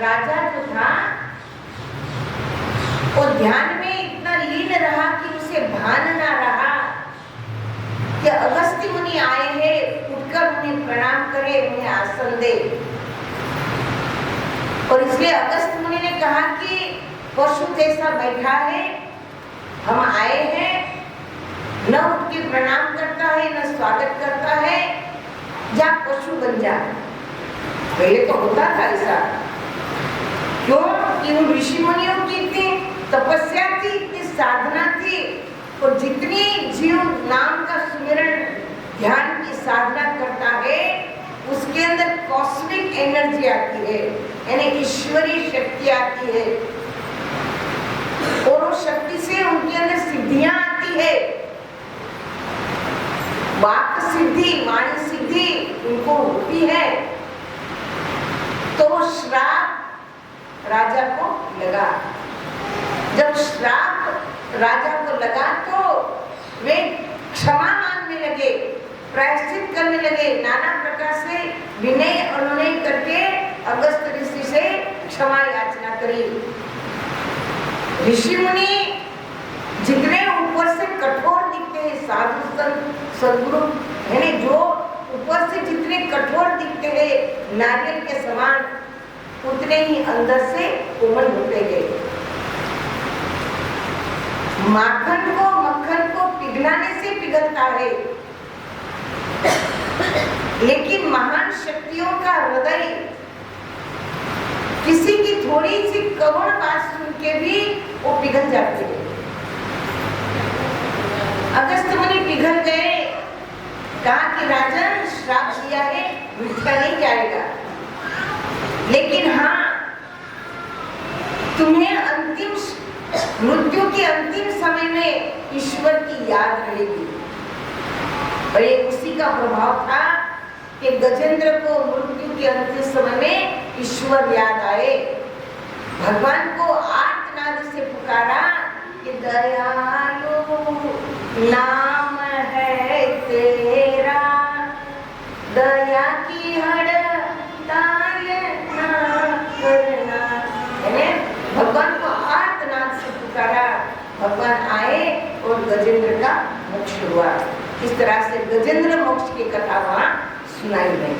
राजा जो था वो ध्यान में इतना लीन रहा कि उसे भान ना रहा कि अगस्त्य मुनि आए हैं, उठकर उन्हें प्रणाम करे, उन्हें आसन दे। और इसलिए अगस्त्य मुनि ने कहा कि पशु जैसा बैठा है, हम आए हैं, न उठ के प्रणाम करता है न स्वागत करता है, जा पशु बन जा। पहले तो होता था ऐसा, क्यों कि उन ऋषि मुनियों की इतनी तपस्या थी, इतनी साधना थी, और जितनी जीव नाम का सुमिरन ध्यान की साधना करता है उसके अंदर कॉस्मिक एनर्जी आती है, यानी ईश्वरीय शक्ति आती है, और उस शक्ति से उनके अंदर सिद्धियां आती है, वाक सिद्धि, वाणी सिद्धि उनको होती है। तो वो श्राप राजा को लगा। जब श्राप राजा को लगा तो वे क्षमा मांगने लगे, प्रायश्चित करने लगे, नाना प्रकार से विनय अनुनय करके अगस्त ऋषि से क्षमा याचना करी। ऋषि मुनि जितने ऊपर से कठोर दिखते हैं, साधु संत सद्गुरु यानी जो ऊपर से जितने कठोर दिखते हैं नारियल के समान, उतने ही अंदर से कोमल होते गए। माखन को मक्खन को पिघलाने से पिघलता है, लेकिन महान शक्तियों का हृदय किसी की थोड़ी सी करुण बात सुन के भी वो पिघल जाते हैं। अगस्त मुनि पिघल गए, कहा कि राजन श्राप दिया है, मिथ्या नहीं जाएगा, लेकिन हाँ तुम्हें अंतिम मृत्यु के अंतिम समय में ईश्वर की याद रहेगी। और ये उसी का प्रभाव था कि गजेंद्र को मृत्यु के अंतिम समय में ईश्वर याद आए, भगवान को आर्तनाद से पुकारा कि दयालु नाम है तेरा, दया की हड़ताल ना करना। भगवान को आर्तनाद से पुकारा, भगवान आए और गजेंद्र का मोक्ष हुआ। इस तरह से गजेंद्र मोक्ष की कथा वहाँ सुनाई गई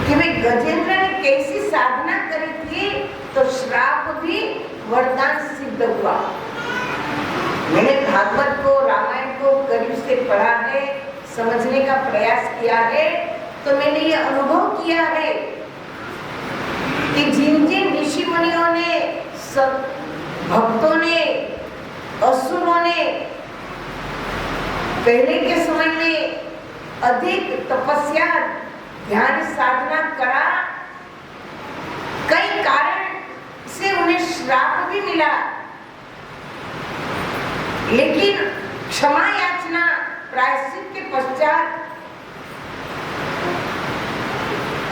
कि भाई गजेंद्र ने कैसी साधना करी थी तो श्राप भी वरदान सिद्ध हुआ। मैंने भागवत को, रामायण को करीब से पढ़ा है, समझने का प्रयास किया है, तो मैंने ये अनुभव किया है कि जिन जिन ऋषि मुनियों ने, सब भक्तों ने, असुरों ने पहले के समय में अधिक तपस्या ध्यान साधना करा, कई कारण से उन्हें श्राप भी मिला, लेकिन क्षमा याचना प्रायश्चित के पश्चात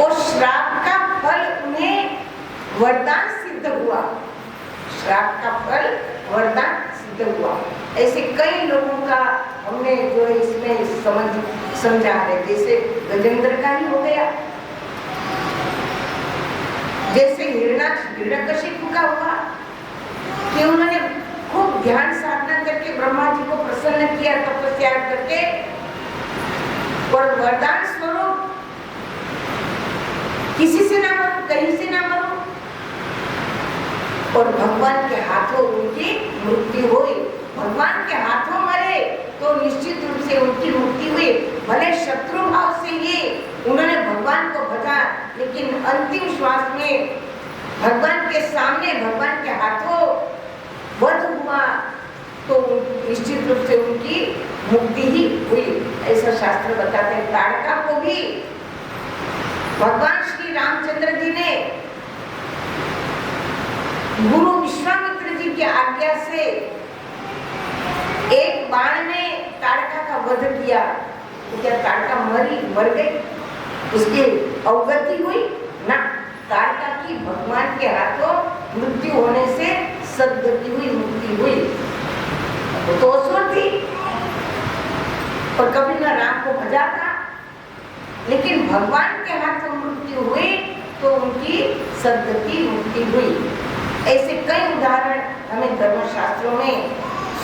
और श्राप का फल उन्हें वरदान सिद्ध हुआ। श्राप का फल वरदान सिद्ध हुआ। ऐसे कई लोगों का हमने जो है इसमें समझा है, जैसे गजेंद्र का ही हो गया, जैसे हिरण्यकशिपु का हुआ कि उन्होंने खूब ध्यान साधना करके ब्रह्मा जी को प्रसन्न किया तपस्या करके, और वरदान स्वरूप किसी से ना मरो, कहीं से ना मरो, और भगवान के हाथों उनकी मृत्यु हुई। भगवान के हाथों मरे तो निश्चित रूप से उनकी मुक्ति हुई। भले शत्रु भाव से ही उन्होंने भगवान को भजा, लेकिन अंतिम श्वास में भगवान के सामने, भगवान के हाथों वध हुआ तो निश्चित रूप से उनकी मुक्ति ही हुई। ऐसा शास्त्र बताते हैं। ताड़का को भी भगवान श्री रामचंद्र जी ने गुरु विश्वामित्र जी की आज्ञा से एक बाण में ताड़का का वध किया। तो क्या ताड़का मर गई, उसकी अवगति हुई ना? ताड़का की भगवान के हाथों मृत्यु होने से सद्गति हुई, मुक्ति हुई। वो तो असुर थी और कभी न राम को भजा था, लेकिन भगवान के हाथों मृत्यु हुई तो उनकी सद्गति मुक्ति हुई। ऐसे कई उदाहरण हमें धर्मशास्त्रों में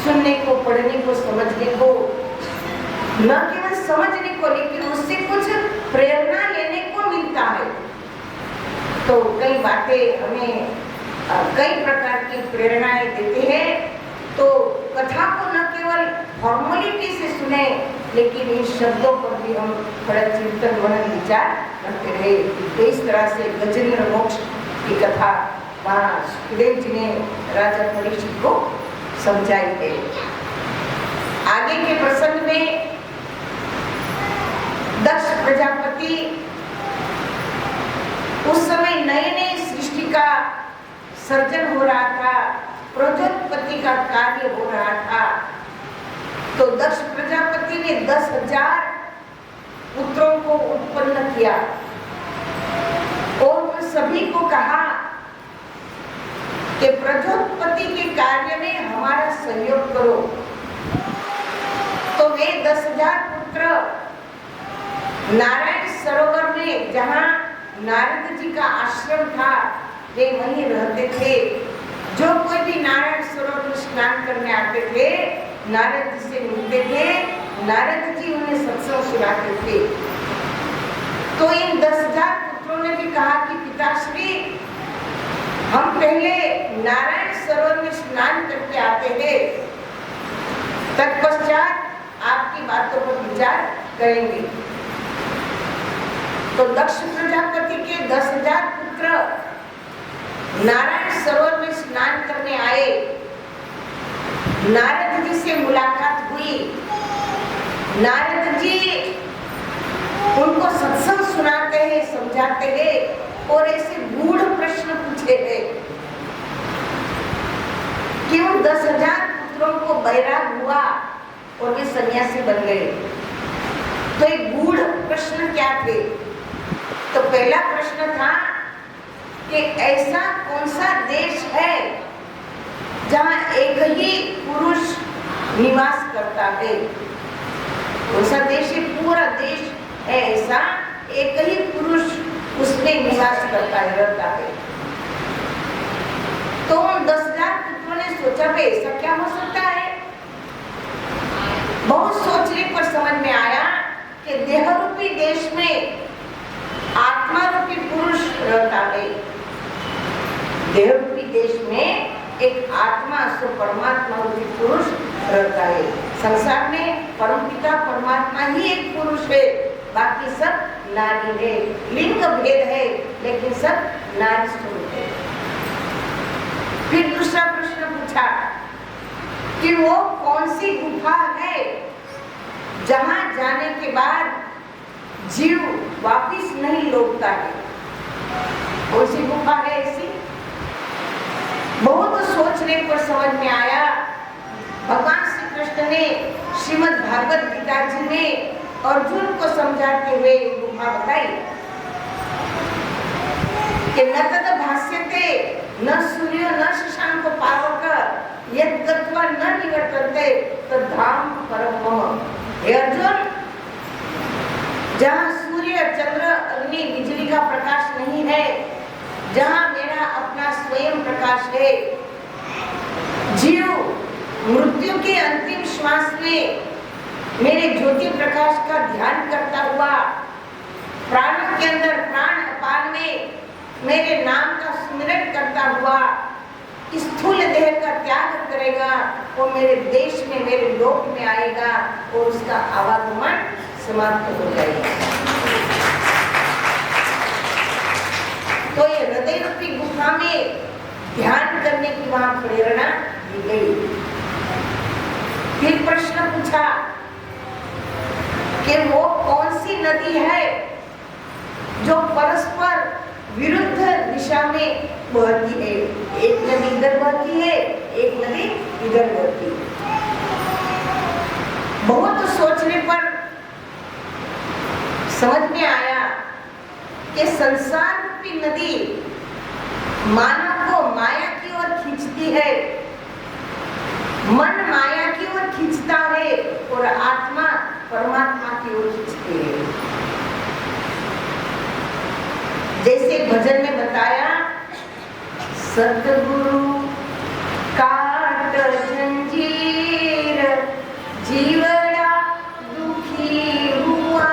सुनने को, पढ़ने को, समझने को, न केवल समझने को लेकिन उससे कुछ प्रेरणा लेने को मिलता है। तो कई बातें हमें कई प्रकार की प्रेरणाएं देते हैं। तो कथा को न केवल फॉर्मेलिटी से सुने लेकिन इन शब्दों पर भी हम थोड़ा चिंतन मनन विचार करते रहे। तो इस तरह से गजेंद्र मोक्ष की कथा वहाँ सुखदेव जी ने राजा परीक्षित को समझाई है। आगे के प्रसंग में दक्ष प्रजापति उस समय नए नए सृष्टि का सर्जन हो रहा था, प्रजोत्पत्ति का कार्य हो रहा था। तो दक्ष प्रजापति ने 10,000 पुत्रों को उत्पन्न किया और उन सभी को कहा कि प्रजोत्पत्ति के कार्य में हमारा सहयोग करो। तो वे 10,000 पुत्र नारायण सरोवर में, जहाँ नारद जी का आश्रम था, वे वहीं रहते थे। जो कोई भी नारायण सरोवर में स्नान करने आते थे, नारद जी से मिलते थे, नारद जी उन्हें सत्संग सुनाते थे। तो इन 10,000 पुत्रों ने भी कहा कि पिताश्री, हम पहले नारायण सरोवर में स्नान करके आते थे, तत्पश्चात आपकी बातों पर विचार करेंगे। तो दक्ष प्रजापति के 10,000 पुत्र नारायण सरोवर में स्नान करने आए। नारद जी से मुलाकात हुई। नारद जी उनको सत्संग सुनाते हैं, समझाते हैं और ऐसे गूढ़ प्रश्न पूछे हैं कि उन 10,000 पुत्रों को वैराग हुआ और वे सन्यासी बन गए। तो ये गूढ़ प्रश्न क्या थे? तो पहला प्रश्न था कि ऐसा कौन सा देश है जहाँ एक ही पुरुष निवास करता है? कौन सा देश है? पूरा देश है ऐसा, एक ही पुरुष उसमें निवास करता है, रहता है। तो उन 10,000 पुत्रों ने सोचा भाई ऐसा क्या हो सकता है? बहुत सोचने पर समझ में आया कि देहरूपी देश में आत्मा रूपी पुरुष रहता है। देहरूपी देश में एक आत्मा सो परमात्मा रूपी पुरुष रहता है। संसार में परमपिता परमात्मा ही एक पुरुष है, बाकी सब नारी है। लिंग भेद है लेकिन सब नारी स्वरूप है। फिर दूसरा प्रश्न पूछा कि वो कौन सी गुफा है जहां जाने के बाद जीव वापिस नहीं लौटता है? कौन सी गुफा है ऐसी? बहुत सोचने पर समझ में आया। भगवान श्री कृष्ण ने श्रीमद् भागवत गीता जी में अर्जुन को समझाते हुए गुफा बताई कि न तद भाष्यते न सूर्यो न शशांको पावक यत् गत्वा न निवर्तन्ते तद्धाम परम मम। हे अर्जुन, जहाँ सूर्य, चंद्र, अग्नि, बिजली का प्रकाश नहीं है, जहाँ मेरा अपना स्वयं प्रकाश है, जीव मृत्यु के अंतिम श्वास में मेरे ज्योति प्रकाश का ध्यान करता हुआ, प्राणों के अंदर प्राण अपान में मेरे नाम का स्मरण करता हुआ स्थूल देह का त्याग करेगा, वो मेरे देश में, मेरे लोक में आएगा और उसका आवागमन समाप्त हो जाएगा। तो ये हृदय रूपी गुफा में ध्यान करने की वहां प्रेरणा दी गई। फिर प्रश्न पूछा कि वो कौन सी नदी है जो परस्पर विरुद्ध दिशा में बहती है? एक नदी इधर बहती है, एक नदी इधर बहती है। बहुत सोचने पर समझ में आया कि संसार रूपी नदी मानव को माया की ओर खींचती है, मन माया की ओर खींचता है और आत्मा परमात्मा की ओर खींचती है। जैसे भजन में बताया, सतगुरु काट जंजीर जीवड़ा दुखी हुआ,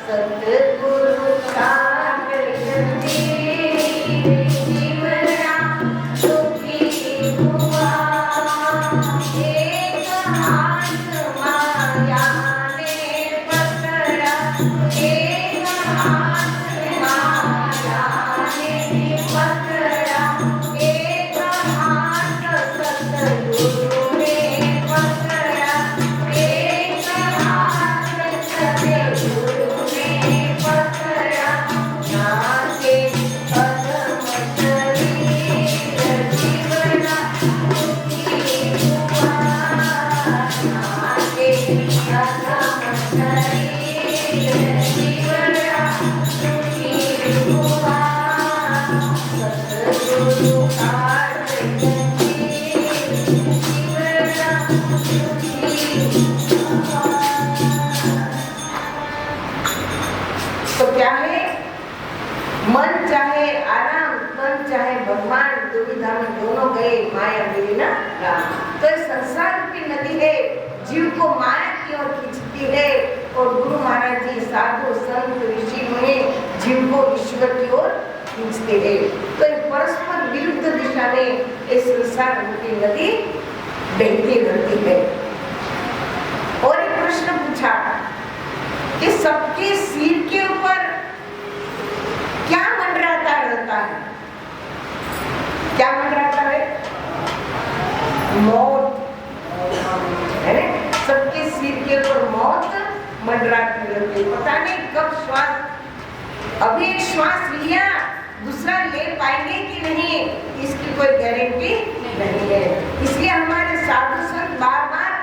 सतगुरु काट जंजीर जीवड़ा दुखी हुआ, एक हाथ माया ने पकड़ा, एक हाथ माया ने पकड़ा, एक हाथ सतगुरु ने पकड़ा, एक हाथ सतगुरु ने पकड़ा, नाचे अधम शरीर जीवना दुखी हुआ, नाचे अधम शरीर जीवना दुखी हुआ, सतगुरु काट जंजीर जीवना दुखी हुआ। तो क्या है? मन चाहे आराम, तन चाहे भगवान, दुविधा में दोनों गए, माया मिली ना राम। तो इस संसार की नदी है, जीव को माया की ओर खींचती है, और गुरु महाराज जी, साधु संत ऋषि मुनि जीव को ईश्वर की ओर खींचते हैं। तो ये परस्पर विरुद्ध दिशा में इस संसार की नदी बहती रहती है। और एक प्रश्न पूछा कि सबके सिर के ऊपर क्या मंडराता रहता है? क्या मंडराता है? मौत है ना? सबके सिर के ऊपर मौत मंडराती रहती है। पता नहीं कब श्वास, अभी एक श्वास लिया, दूसरा ले पाएंगे कि नहीं, इसकी कोई गारंटी नहीं है। इसलिए हमारे साधु संत बार बार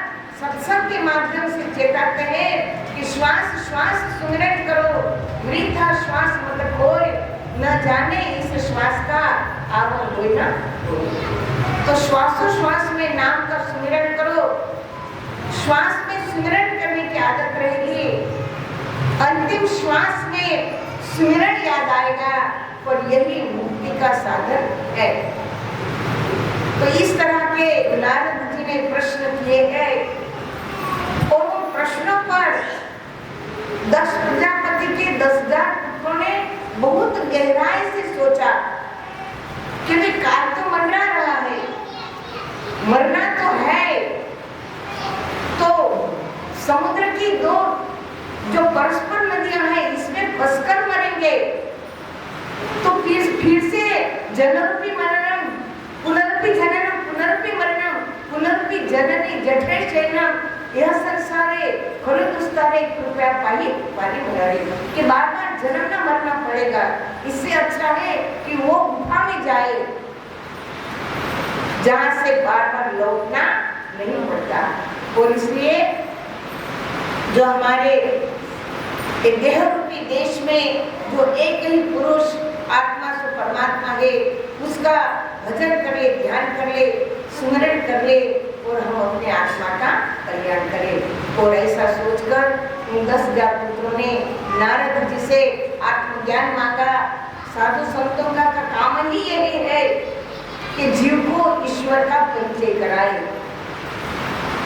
सत्संग के माध्यम से चेताते हैं कि श्वास श्वास सुमिरन करो, वृथा श्वास मत खोए, न जाने इस श्वास का आवन होए ना होए। तो श्वासोश्वास में नाम का सुमिरन करो, श्वास में सुमिरन करने की आदत रहेगी, अंतिम श्वास में सुमिरन याद आएगा, और यही मुक्ति का साधन है। तो इस तरह के नारद जी ने प्रश्न किए हैं, और उन प्रश्नों पर 10 प्रजापति के 10,000 पुत्रों ने बहुत गहराई से सोचा कि वे काल तो मंडरा रहा है, मरना तो है, तो समुद्र की दो जो परस्पर नदियां हैं इसमें फंसकर मरेंगे, तो फिर से जनरूपी मरणम पुनरुपि जननम पुनरुपि मरणम पुनरुपि जननी जठरे शयनम, यह संसारे खरु दुस्तारे कृपया पाई पारी मनारी, कि बार बार जन्म न मरना पड़ेगा। इससे अच्छा है कि वो गुफा में जाए जहां से बार बार लौटना नहीं पड़ता। और इसलिए जो हमारे देह रूपी देश में जो एक ही पुरुष आत्मा से परमात्मा है, उसका भजन कर ले, ध्यान कर ले, सुमिरन कर ले, और हम अपने आत्मा का कल्याण करें। और ऐसा सोचकर उन 10,000 पुत्रों ने नारद जी से आत्मज्ञान मांगा। साधु संतों का काम ही यही है कि जीव को ईश्वर का परिचय कराए,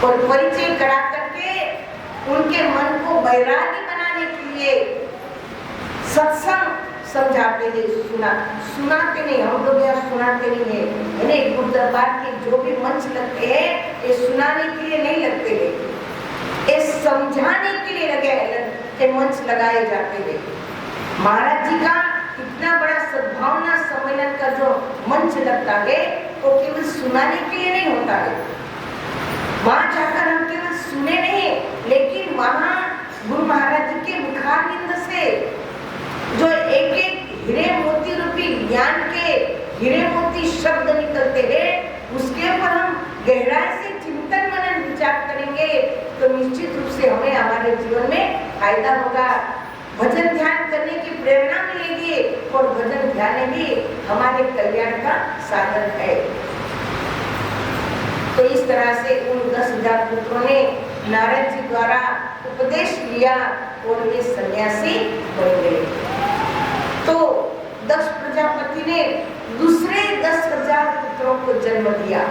और परिचय करा करके उनके मन को वैरागी बनाने के लिए सत्संग समझाते हैं, सुनाते नहीं। हम लोग यहाँ सुनाते नहीं है, यानी गुरु दरबार के जो भी मंच लगते हैं ये सुनाने के लिए नहीं लगते हैं, ये समझाने के लिए लगे मंच लगाए जाते हैं। महाराज जी का इतना बड़ा सद्भावना सम्मेलन का जो मंच लगता है वो केवल सुनाने के लिए नहीं होता है। वहां जाकर हम केवल सुने नहीं, लेकिन वहां गुरु महाराज जी के मुखारविंद से जो एक एक हीरे मोती रूपी ज्ञान के हीरे मोती शब्द निकलते हैं, उसके ऊपर हम गहराई से चिंतन मनन विचार करेंगे तो निश्चित रूप से हमें हमारे जीवन में फायदा होगा। भजन ध्यान करने की प्रेरणा मिलेगी, और भजन ध्यान भी हमारे कल्याण का साधन है। तो इस तरह से उन 10,000 पुत्रों ने नारद जी द्वारा उपदेश लिया और वे सन्यासी बन गए। तो दक्ष प्रजापति ने दूसरे 10,000 पुत्रों को जन्म दिया।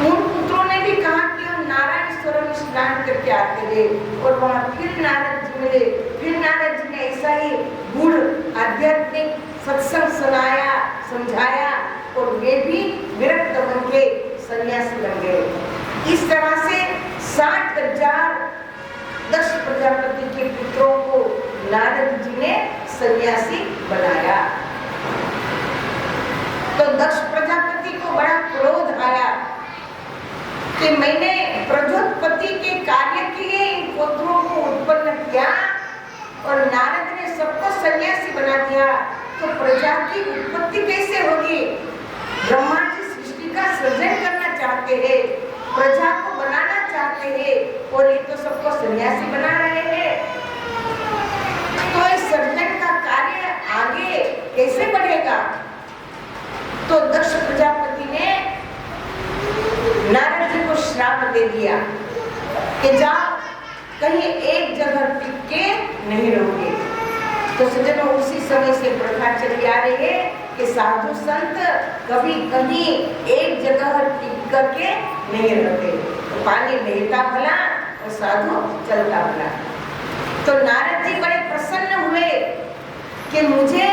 उन पुत्रों ने भी कहा कि हम नारायण सरोवर में स्नान करके आते थे, और वहां फिर नारद जी मिले। फिर नारद जी ने ऐसा ही गूढ़ आध्यात्मिक सत्संग सुनाया, समझाया, और वे भी विरक्त बन के सन्यासी बन गए। इस तरह से 60,000 दक्ष प्रजापति के पुत्रों को नारद जी ने सन्यासी बनाया। तो दक्ष प्रजापति को बड़ा क्रोध आया कि मैंने प्रजोत्पत्ति के कार्य के लिए इन पुत्रों को उत्पन्न किया और नारद ने सबको सन्यासी बना दिया, तो प्रजा की उत्पत्ति कैसे होगी? ब्रह्मा जी सृष्टि का सृजन करना चाहते हैं, प्रजा को बनाना चाहते हैं, और ये तो सबको सन्यासी बना रहे हैं। तो इस सृजन का कार्य आगे कैसे बढ़ेगा? तो दक्ष प्रजापति ने नारद जी को श्राप दे दिया कि जाओ, कहीं एक जगह टिक के नहीं रहोगे। तो सज्जनों, उसी समय से प्रथा चली आ रही है कि साधु संत कभी कहीं एक जगह टिक करके नहीं रहते। तो पानी बहता भला और साधु चलता भला। तो नारद जी बड़े प्रसन्न हुए कि मुझे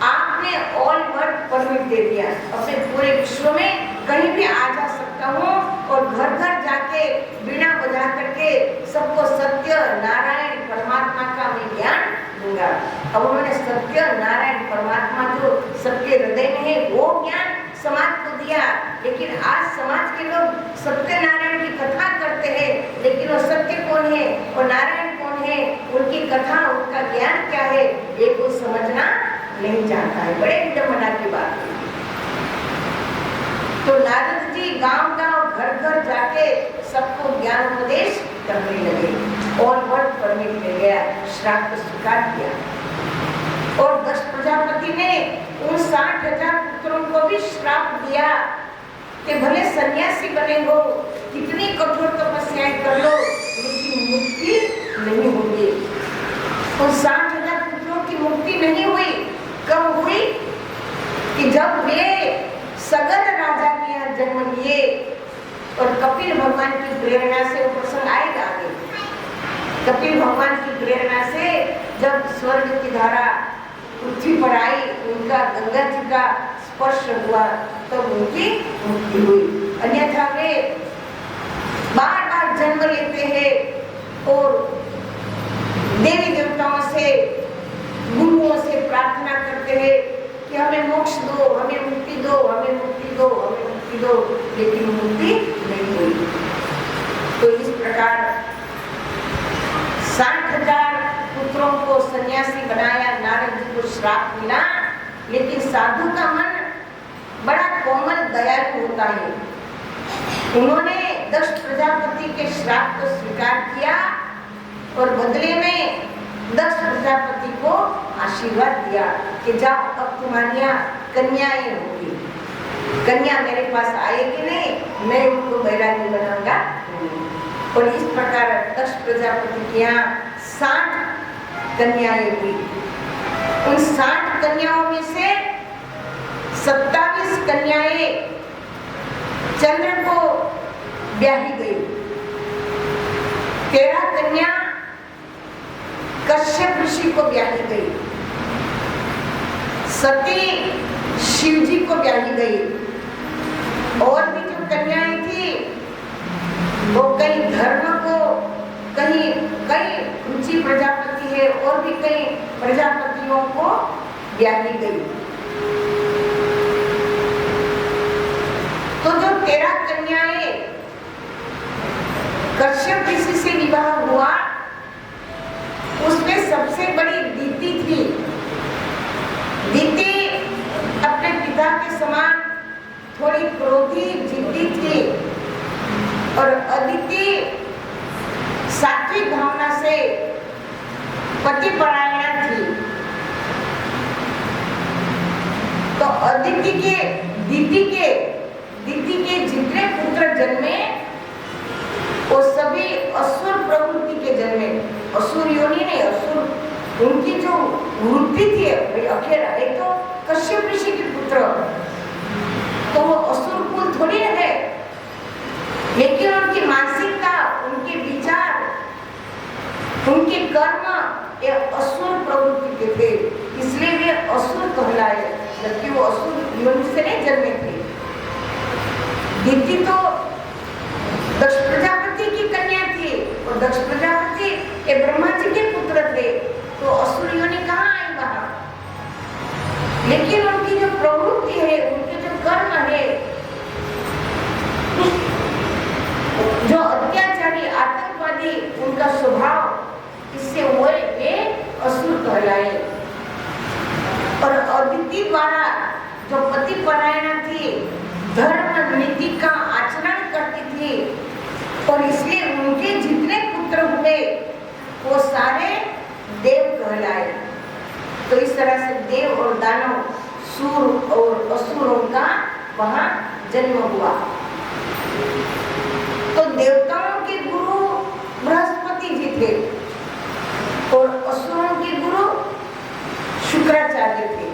आपने ऑल वर्ल्ड परमिट दे दिया, अपने पूरे विश्व में कहीं भी आ जा सकता हूँ और घर घर जाके बीड़ा बजा करके सबको सत्य नारायण परमात्मा का मैं ज्ञान दूंगा। अब उन्होंने सत्य नारायण परमात्मा जो सबके हृदय में है वो ज्ञान समाज को दिया। लेकिन आज समाज के लोग सत्य नारायण की कथा करते हैं, लेकिन वो सत्य कौन है और नारायण कौन है, उनकी कथा उनका ज्ञान क्या है, ये कोई समझना नहीं चाहता है। बड़े विडंबना की बात है। तो नारद जी गांव गांव घर घर जाके सबको ज्ञान उपदेश करने लगे और वर्ड परमिट मिल गया, श्राप को स्वीकार किया। और दक्ष प्रजापति ने उन 60,000 पुत्रों को भी श्राप दिया कि भले सन्यासी बने हो, कितनी कठोर तपस्याएं कर लो, लेकिन मुक्ति नहीं होगी। उन 60,000 पुत्रों की मुक्ति नहीं हुई। कब हुई? कि जब वे सगद राजा के यहाँ जन्म लिए और कपिल भगवान की प्रेरणा से, वो प्रसंग आएगा आगे, कपिल भगवान की प्रेरणा से जब स्वर्ग की धारा पृथ्वी पर आई, उनका गंगा जी का स्पर्श हुआ, तो उनकी मुक्ति हुई। अन्यथा वे बार बार जन्म लेते हैं और देवी देवताओं से, गुरुओं से प्रार्थना करते हैं कि हमें मोक्ष दो, हमें मुक्ति दो, हमें मुक्ति दो, हमें मुक्ति दो, लेकिन मुक्ति नहीं हुई। तो इस प्रकार 60,000 पुत्रों को सन्यासी बनाया, नारद जी को श्राप मिला। लेकिन साधु का मन बड़ा कोमल दयालु होता है। उन्होंने दक्ष प्रजापति के श्राप को स्वीकार किया और बदले में दक्ष प्रजापति को आशीर्वाद दिया कि जाओ, अब तुम्हारी कन्याएं होगी, कन्या मेरे पास आएगी नहीं, मैं उनको बैरागी बनाऊंगा। और इस प्रकार दक्ष प्रजापति के यहाँ 60 कन्याएं हुई। उन 60 कन्याओं में से 27 कन्याएं चंद्र को ब्याही गई, 13 कन्या कश्यप ऋषि को ब्याही गई, सती शिव जी को ब्याही गई। और भी जो कन्याएं थी वो कई धर्म को, कहीं कई रुचि प्रजापति है और भी कई प्रजापतियों को ब्याही गई। तो जो 13 कन्याएं कश्यप ऋषि से विवाह हुआ, उसमें सबसे बड़ी दीति थी। दीति अपने पिता के समान थोड़ी क्रोधी जिद्दी थी और अदिति सात्विक भावना से पतिपरायण थी। तो अदिति के दीति के जितने पुत्र जन्मे वो सभी असुर प्रवृत्ति के जन्मे। असुर योनि नहीं, असुर उनकी जो वृत्ति थी, भाई अकेला है तो कश्यप ऋषि के पुत्र, तो वो असुर कुल थोड़ी है, लेकिन उनकी मानसिकता, उनके विचार, उनके कर्म ये असुर प्रवृत्ति के थे, इसलिए वे असुर कहलाए, जबकि वो असुर योनि से नहीं जन्मे थे। दिति तो दक्ष प्रजापति की कन्या थी और दक्ष प्रजापति ये ब्रह्मा जी के पुत्र थे, तो असुर योनि कहाँ आई वहां? लेकिन उनकी जो प्रवृत्ति है, उनके जो कर्म है, जो अत्याचारी आतंकवादी उनका स्वभाव, इससे वे असुर कहलाए। और अदिति द्वारा जो पति परायणा थी, धर्म नीति का आचरण करती थी, और इसलिए उनके जितने पुत्र हुए वो सारे देव कहलाए। तो इस तरह से देव और दानव, सूर और असुरों का वहां जन्म हुआ। तो देवताओं के गुरु बृहस्पति जी थे और असुरों के गुरु शुक्राचार्य थे।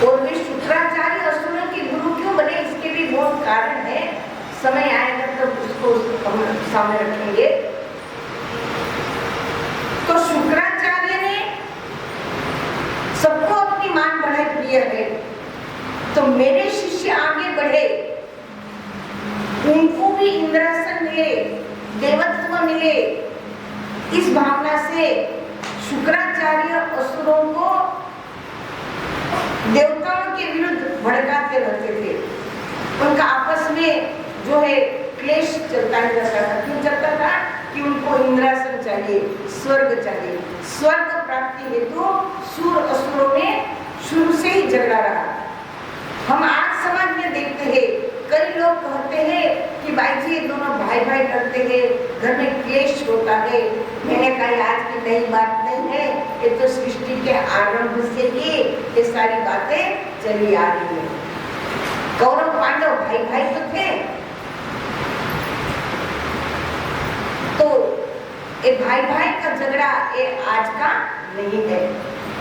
और वे शुक्राचार्य असुरों के गुरु क्यों बने, इसके भी बहुत कारण है, समय आएगा तब उसको हम सामने रखेंगे। तो शुक्राचार्य ने सबको अपनी मान बढ़ाई प्रिय है, तो मेरे शिष्य आगे बढ़े, उनको भी इंद्रासन मिले, देवत्व मिले, इस भावना से शुक्राचार्य असुरों को देवताओं के विरुद्ध भड़काते रहते थे। उनका आपस में जो है क्लेश चलता ही रहता था। क्यों चलता था? कि उनको इंद्रासन चाहिए, स्वर्ग चाहिए। स्वर्ग प्राप्ति हेतु सूर असुरों में शुरू से ही झगड़ा रहा। हम आज समाज में देखते हैं, कई लोग कहते हैं कि भाई जी दोनों भाई भाई करते हैं, घर में क्लेश होता है। मैंने कहा आज की नई बात नहीं है, ये तो सृष्टि के आरंभ से ही ये सारी बातें चली आ रही है। कौरव पांडव भाई भाई तो थे, तो ये भाई भाई का झगड़ा ये आज का नहीं है,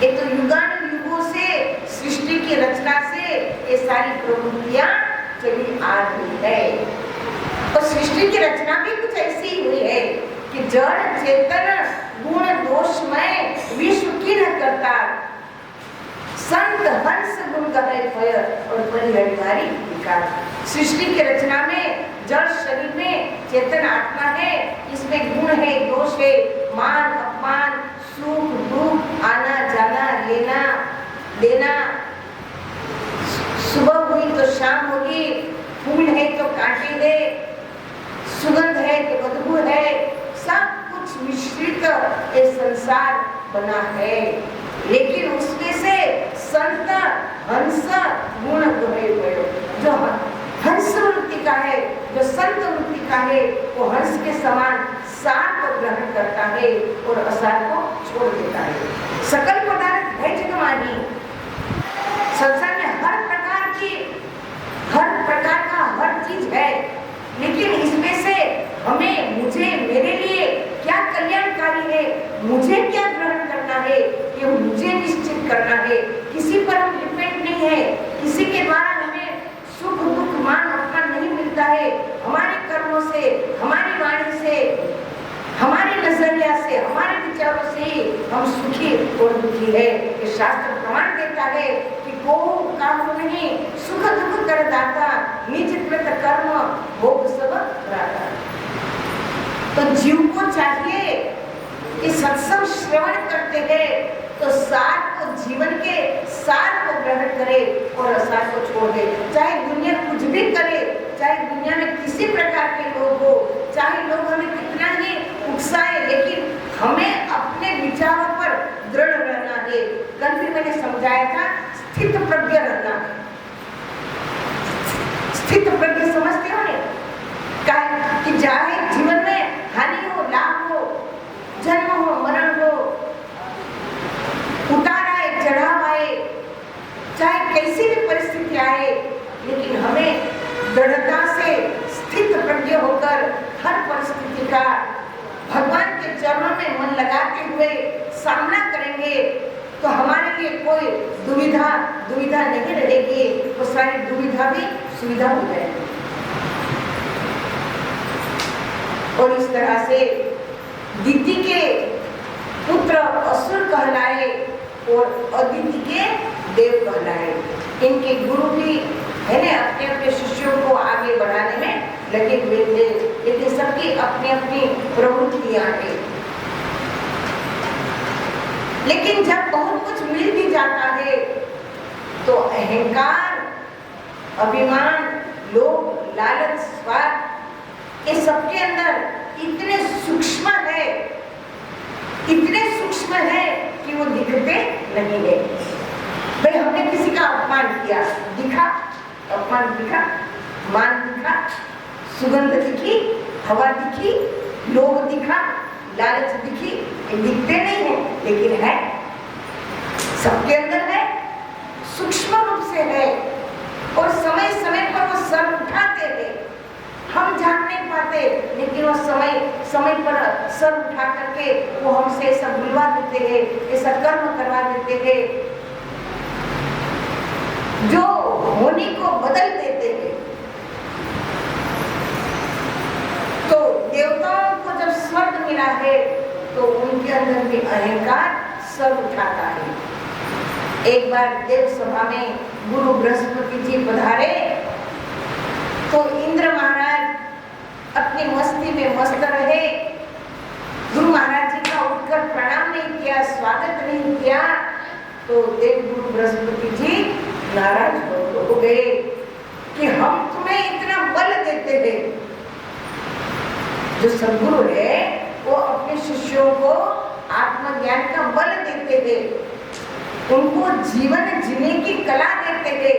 ये तो युगान युगों से सृष्टि की रचना से ये सारी प्रवृत्तियां चली आ रही है। और सृष्टि की रचना भी कुछ ऐसी हुई है कि जड़ चेतन गुण दोषमय विश्व की न करता, संत हंस गुण कहे भय और परिहरिवारी विकार। सृष्टि की रचना में जड़ शरीर में चेतन आत्मा है, इसमें गुण है, दोष है, मान अपमान, सुख दुख, आना जाना, लेना देना, सुबह हुई तो शाम होगी, फूल है तो कांटे है, सुगंध है तो बदबू है, सब कुछ मिश्रित ये संसार बना है। लेकिन उसमें से संत हंस गुण जो हंस वृत्ति का है, जो संत वृत्ति का है, वो हंस के समान सार को ग्रहण करता है और असार को छोड़ देता है। सकल पदार्थ है जगमानी, संसार में हर प्रकार का हर चीज है, लेकिन इसमें से हमें, मुझे, मेरे लिए क्या कल्याणकारी है, मुझे क्या ग्रहण करना है, ये मुझे निश्चित करना है। किसी पर हम डिपेंड नहीं है, किसी के द्वारा हमें सुख दुख मान अपमान नहीं मिलता है। हमारे कर्मों से, हमारी वाणी से, हमारे नजरिया से, हमारे विचारों से हम सुखी और दुखी है। ये शास्त्र प्रमाण देता है कि को काम नहीं सुख दुख कर दाता, निज कृत कर्म भोग सब राता। तो जीव को चाहिए कि सत्संग श्रवण करते हैं तो सार को, जीवन के सार को ग्रहण करे और असार को छोड़ दे। चाहे दुनिया कुछ भी करे, चाहे दुनिया में किसी प्रकार के लोग हो, चाहे लोग हमें कितना ही उकसाए, लेकिन हमें अपने विचारों पर दृढ़ रहना है। कल भी मैंने समझाया था, स्थित प्रज्ञ रहना। स्थित प्रज्ञ समझते हो ने कि चाहे जीवन में हानि हो, लाभ हो, जन्म हो, मरण हो, उतार आए, चढ़ाव आए, चाहे कैसी भी परिस्थिति आए, लेकिन हमें दृढ़ता से स्थित प्रज्ञ होकर हर परिस्थिति का भगवान के चरणों में मन लगा जाते हुए सामना करेंगे तो हमारे लिए कोई दुविधा नहीं रहेगी, वो सारी दुविधा भी सुविधा हो जाएगी। और इस तरह से दिति के पुत्र असुर कहलाए और अदिति के देव कहलाए। इनके गुरु भी है ना अपने अपने शिष्यों को आगे बढ़ाने में लगे हुए थे, लेकिन सबकी अपनी अपनी प्रवृत्तियां हैं। लेकिन जब बहुत कुछ मिल भी जाता है तो अहंकार, अभिमान, लोभ, लालच, स्वार्थ, ये सबके अंदर इतने सूक्ष्म है कि वो दिखते नहीं है। भाई हमने किसी का अपमान किया, दिखा, अपमान दिखा, मान दिखा, सुगंध दिखी, हवा दिखी, लोभ दिखा, लालच दिखी, ये दिखते नहीं है लेकिन है, सबके अंदर है, सूक्ष्म रूप से है और समय समय पर वो सर उठाते हैं। हम जान नहीं पाते लेकिन वो समय पर सर उठा करके वो हमसे ऐसा बुलवा देते हैं, ऐसा कर्म करवा देते हैं जो होने को बदल देते हैं। तो देवताओं को जब स्वर्ग मिला है तो उनके अंदर भी अहंकार सर उठाता है। एक बार देव सभा में गुरु बृहस्पति जी पधारे तो इंद्र महाराज अपनी मस्ती में मस्त रहे। गुरु महाराज जी का उठकर प्रणाम नहीं किया, स्वागत नहीं किया, तो देव गुरु बृहस्पति जी नाराज हो गए कि हम तुम्हें इतना बल देते थे। जो सद्गुरु है वो अपने शिष्यों को आत्मज्ञान का बल देते थे, उनको जीवन जीने की कला देते थे,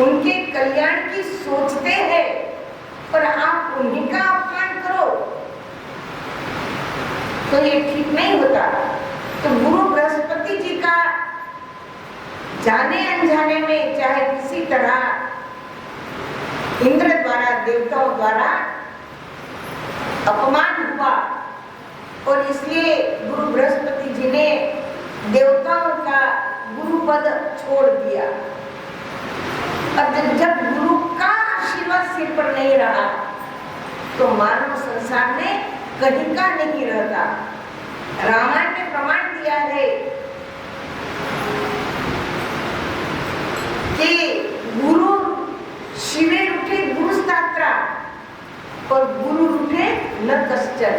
उनके कल्याण की सोचते हैं, पर आप उन्हीं का अपमान करो तो ये ठीक नहीं होता। तो गुरु बृहस्पति जी का जाने अनजाने में चाहे किसी तरह इंद्र द्वारा, देवताओं द्वारा अपमान हुआ और इसलिए गुरु बृहस्पति जी ने देवताओं का गुरु पद छोड़ दिया। अब जब गुरु का आशीर्वाद सिर पर नहीं रहा तो मानव संसार में कहीं का नहीं रहता। रामायण ने प्रमाण दिया है कि गुरु शिवे रूठे गुरुस्तात्रा और गुरु रूठे न कश्चन,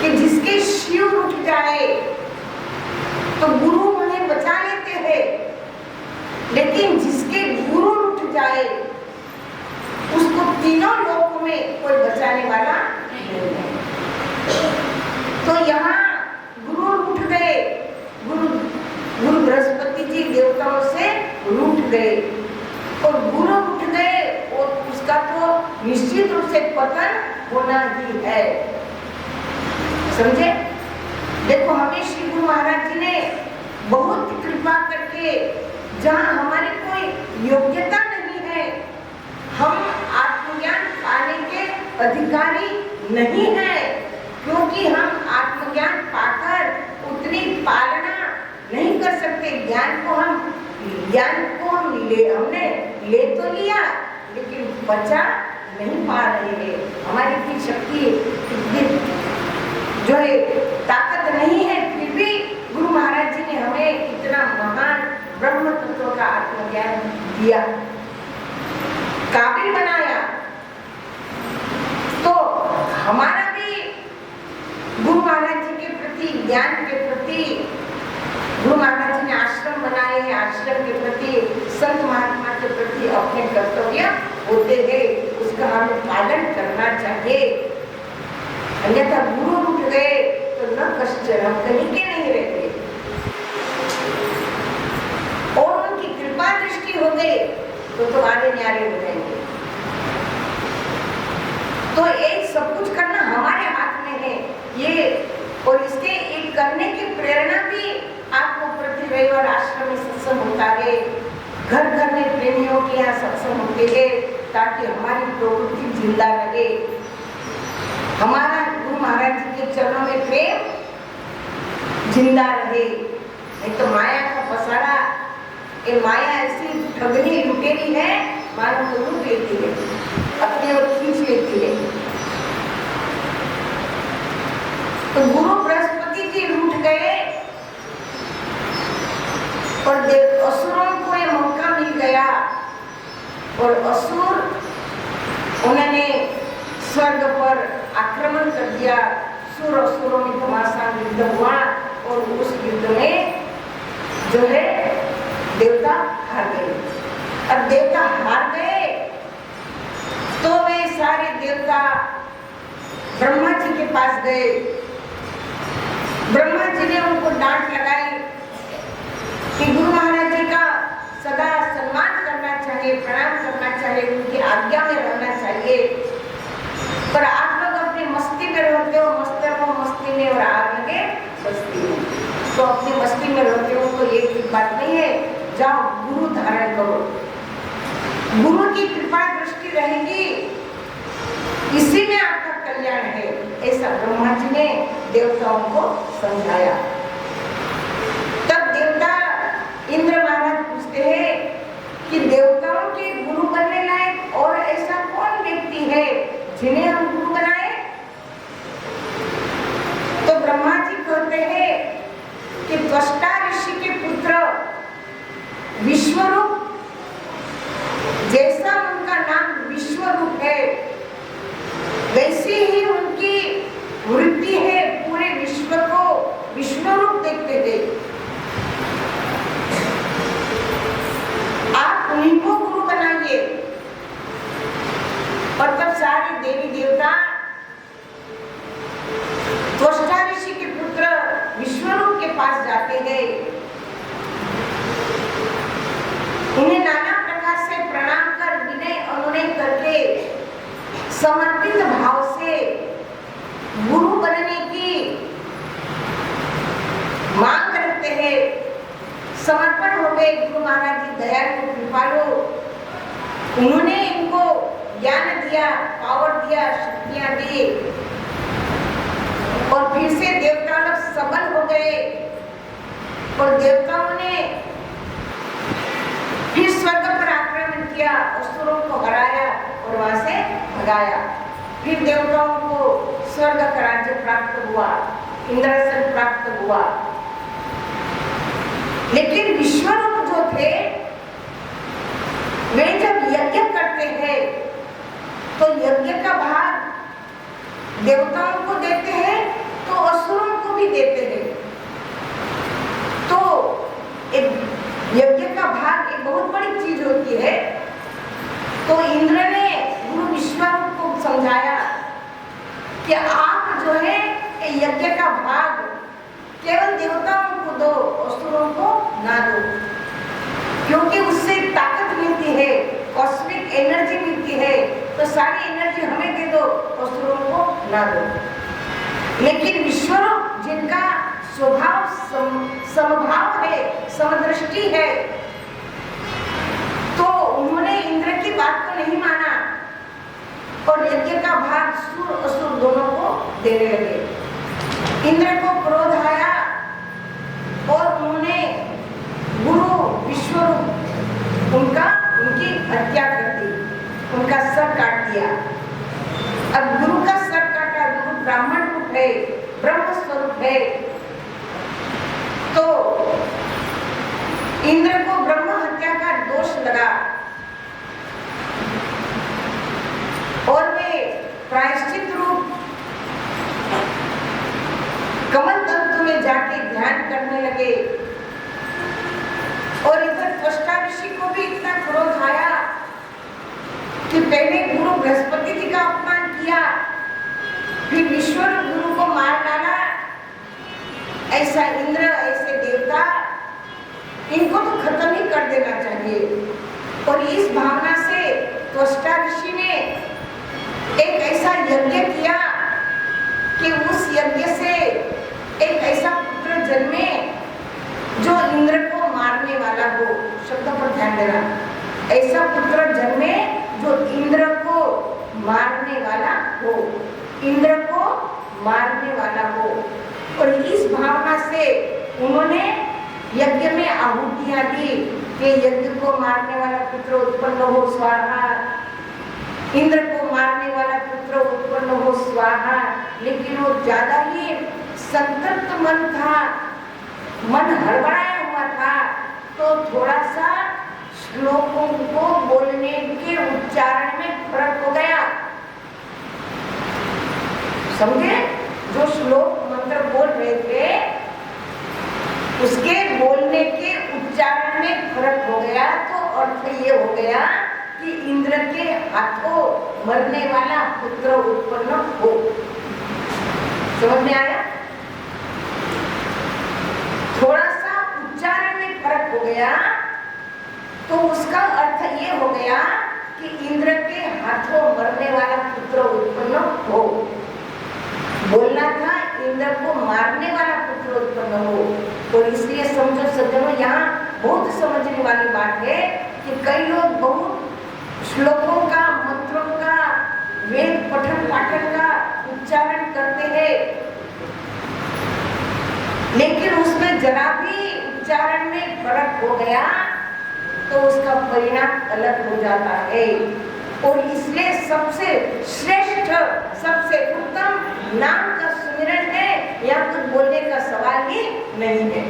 कि जिसके शिव रूठ जाए तो गुरु उन्हें बचा लेते हैं, लेकिन जिसके गुरु उठ जाए उसको तीनों लोक में कोई बचाने वाला नहीं है। तो यहाँ गुरु उठ गए, गुरु बृहस्पति जी देवताओं से रूठ गए और गुरु उठ गए और उसका तो निश्चित रूप से पतन होना ही है। समझे? देखो हमें श्री गुरु महाराज जी ने बहुत कृपा करके, जहाँ हमारी कोई योग्यता नहीं है, हम आत्मज्ञान पाने के अधिकारी नहीं है, क्योंकि हम आत्मज्ञान पाकर उतनी पालना नहीं कर सकते। हमने ले तो लिया लेकिन बचा नहीं पा रहे हैं। हमारी की शक्ति जो है ताकत नहीं है, फिर भी गुरु महाराज जी ने हमें इतना महान ब्रह्म तत्व का आत्मज्ञान दिया, काबिल बनाया। तो हमारा भी गुरु महाराज जी के प्रति, ज्ञान के प्रति, गुरु महाराज जी ने आश्रम बनाए हैं, आश्रम के प्रति, संत महात्मा के प्रति अपने कर्तव्य होते हैं, उसका हमें पालन करना चाहिए। अन्यथा गुरु उठ गए तो न कष्ट, हम कहीं के नहीं रहते। और उनकी कृपा दृष्टि हो गई तो आगे न्यारे हो जाएंगे। तो एक सब कुछ करना हमारे हाथ में है ये, और इसके एक करने की प्रेरणा भी आपको प्रति रविवार आश्रम में सत्संग होता है, घर घर में प्रेमियों के यहाँ सत्संग होते हैं, ताकि हमारी प्रवृत्ति जिंदा रहे, हमारा गुरु महाराज जी के चरणों में प्रेम जिंदा रहे। नहीं तो माया का पसारा, ये माया ऐसी ठगनी लुटेरी है, मानव को लूट लेती है, अपने ओर खींच लेती है। तो गुरु बृहस्पति जी रूठ गए और असुरों को ये मौका मिल गया और असुर उन्होंने स्वर्ग पर आक्रमण कर दिया। सुर असुरों में घमासान युद्ध हुआ और उस युद्ध में जो है देवता हार गए। अब देवता हार गए तो वे सारे देवता ब्रह्मा जी के पास गए। ब्रह्मा जी ने उनको डांट लगाई कि गुरु महाराज जी का सदा सम्मान करना चाहिए, प्रणाम करना चाहिए, उनकी आज्ञा में रहना चाहिए, पर आप लोग अपनी मस्ती में रहते हो, मस्ती में और आग लगे बस्ती में। तो अपनी मस्ती में रहते हो तो ये ठीक बात नहीं है, जाओ गुरु धारण करो, गुरु की कृपा दृष्टि रहेगी, इसी में आपका कल्याण है। ऐसा ब्रह्मा जी ने देवताओं को समझाया। तब देवता इंद्र महाराज पूछते हैं कि देवताओं के गुरु बनने लायक और ऐसा कौन व्यक्ति है जिन्हें हम गुरु बनाए? तो ब्रह्मा जी कहते हैं कि त्वष्टा ऋषि के पुत्र विश्वरूप, जैसा उनका नाम विश्वरूप है वैसी ही उनकी वृत्ति है, पूरे विश्व को विश्वरूप देखते थे। आप उन्हीं को गुरु बनाइए। और तब सारे देवी देवता त्वष्टा ऋषि के पुत्र विश्वरूप के पास जाते हैं, उन्हें नाना प्रकार से प्रणाम कर विनय अनुनय करके समर्पित भाव से गुरु बनने की मांग करते हैं। समर्पण हो गए। गुरु महाराज जी दयालु कृपालु, उन्होंने इनको ज्ञान दिया, पावर दिया, शक्तियां दी और फिर से देवता लोग सबल हो गए और देवताओं ने फिर स्वर्ग पर आक्रमण किया, असुरों को हराया और वहां से भगाया। फिर देवताओं को स्वर्ग का राज्य प्राप्त हुआ, इंद्रासन प्राप्त हुआ। लेकिन विश्वरूप जो थे वे जब यज्ञ करते हैं तो यज्ञ का भाग देवताओं को देते हैं तो असुरों को भी देते हैं। तो यज्ञ का भाग एक बहुत बड़ी चीज होती है। तो इंद्र ने गुरु विश्वरूप को समझाया कि आप जो है यज्ञ का भाग केवल देवताओं को दो, असुरों को ना दो, क्योंकि उससे ताकत मिलती है, कॉस्मिक एनर्जी मिलती है। तो सारी एनर्जी हमें दे दो, असुरों को ना दो। लेकिन विश्वरूप जिनका स्वभाव समभाव है, समदृष्टि है, तो उन्होंने इंद्र की बात को नहीं माना और यज्ञ का भाग सुर असुर दोनों को देने लगे। इंद्र को क्रोध आया और उन्होंने गुरु विश्वरूप उनकी हत्या कर दी, उनका सर काट दिया। अब गुरु का सर काटा, गुरु ब्राह्मण रूप है, ब्रह्म स्वरूप है, तो इंद्र को ब्रह्म हत्या का दोष लगा और वे प्रायश्चित रूप कमल तंतु में जाके ध्यान करने लगे। और इधर त्वष्टा ऋषि को भी इतना क्रोध आया कि पहले गुरु बृहस्पति जी का अपमान किया, फिर विश्वरूप गुरु को मार डाला। ऐसा इंद्र, ऐसे देवता, इनको तो खत्म ही कर देना चाहिए। और इस भावना से त्वष्टा ऋषि ने एक ऐसा यज्ञ किया कि उस यज्ञ से एक ऐसा पुत्र जन्मे जो इंद्र को मारने वाला हो। शब्द पर ध्यान देना, ऐसा पुत्र जन्मे जो इंद्र को मारने वाला हो, इंद्र को मारने वाला हो। और इस भावना से उन्होंने यज्ञ में आहुतियां दी कि यज्ञ को मारने वाला पुत्र उत्पन्न हो स्वाहा, इंद्र को मारने वाला पुत्र उत्पन्न हो स्वाहा। लेकिन वो ज्यादा ही संतप्त मन था, मन हड़बड़ाया हुआ था, तो थोड़ा सा श्लोकों को बोलने के उच्चारण में फर्क हो गया। समझे? जो श्लोक मंत्र बोल रहे थे उसके बोलने के उच्चारण में फर्क हो गया, तो अर्थ ये हो गया कि इंद्र के हाथों मरने वाला पुत्र उत्पन्न हो। समझ में आया? थोड़ा सा उच्चारण में फर्क हो गया, तो उसका अर्थ ये हो गया कि इंद्र के हाथों मरने वाला पुत्र उत्पन्न हो। बोलना था इंद्र को मारने वाला पुत्र उत्पन्न हो। और इसलिए समझो सज्जनों, यहाँ बहुत समझने वाली बात है कि कई लोग बहुत श्लोकों का, मंत्रों का, वेद पठन पाठन का उच्चारण करते हैं, लेकिन उसमें जरा भी उच्चारण में फर्क हो गया तो उसका परिणाम अलग हो जाता है। और इसलिए सबसे श्रेष्ठ, सबसे उत्तम नाम का सुमिरन है, या कुछ बोलने का सवाल ही नहीं है।